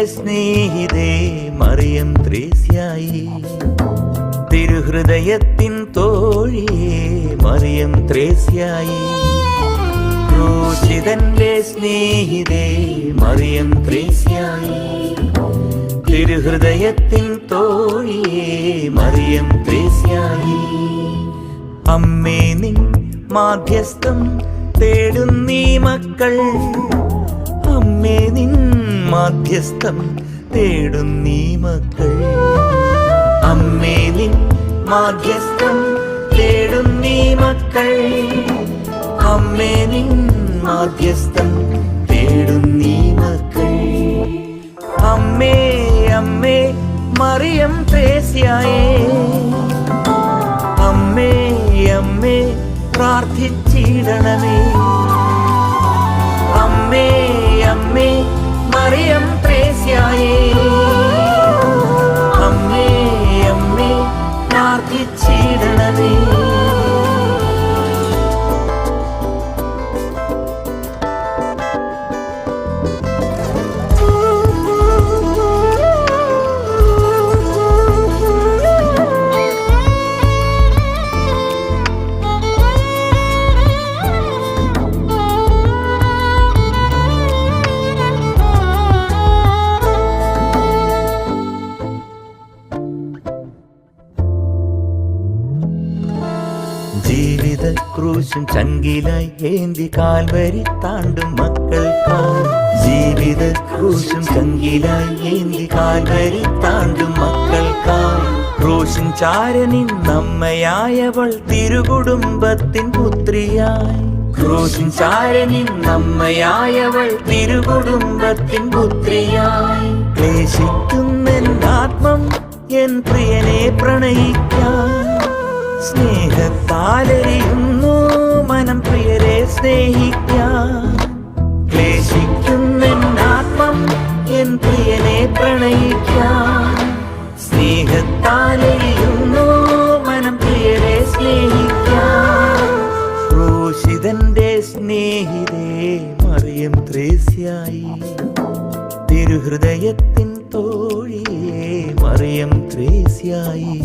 സ്നേഹിതേ മറിയം ത്രേസ്യായി, തിരുഹൃദയത്തിൻ തോഴിയേ മറിയം ത്രേസ്യായി. ക്രൂശിതന്റെ സ്നേഹിതേ മറിയം ത്രേസ്യായി, തിരുഹൃദയത്തിൻ തോഴിയേ മറിയം ത്രേസ്യായി. അമ്മേ നിൻ മാധ്യസ്ഥം തേടുന്നീ മക്കൾ, അമ്മേ നിൻ മാധ്യസ്ഥം തേടുന്നീ മക്കൾ. അമ്മേ നിൻ മാധ്യസ്ഥം തേടുന്നീ മക്കൾ, അമ്മേ നിൻ മാധ്യസ്ഥം തേടുന്നീ മക്കൾ. അമ്മേ അമ്മേ മറിയം ത്രേസ്യായേ, അമ്മേ അമ്മേ പ്രാർത്ഥിച്ചിടണമേ. അമ്മേ അമ്മേ മറിയം ത്രേസ്യായേ, അമ്മേ അമ്മേ പ്രാർത്ഥിച്ചിടണമേ. ജീവിത ക്രൂശും ചങ്കിലായി ഏന്തി കാൽവരി താണ്ടും മക്കൾക്കായി, ജീവിത ക്രൂശും ചങ്കിലായി ഏന്തി കാൽവരി താണ്ടും മക്കൾക്കായി. ക്രൂശിൻ ചാരനിൻ നമ്മയായവൾ തിരുകുടുംബത്തിൻ പുത്രിയായി, ക്രൂശിൻ ചാരനിൻ നമ്മയായവൾ തിരുകുടുംബത്തിൻ പുത്രിയായി. ക്ലേശിക്കുന്നെന്നാത്മം എൻ പ്രിയനെ പ്രണയിക്കാൻ, സ്നേഹത്താലെരിയുന്നു മനം പ്രിയരെ സ്നേഹിക്കാൻ. ക്ലേശിക്കുന്നെന്നാത്മം എൻ പ്രിയനെ പ്രണയിക്കാൻ, സ്നേഹത്താലെരിയുന്നു മനം പ്രിയരെ സ്നേഹിക്കാൻ. ക്രൂശിതന്റെ സ്നേഹിതേ മറിയം ത്രേസ്യായി, തിരുഹൃദയത്തിൻ തോഴിയേ മറിയം ത്രേസ്യായി.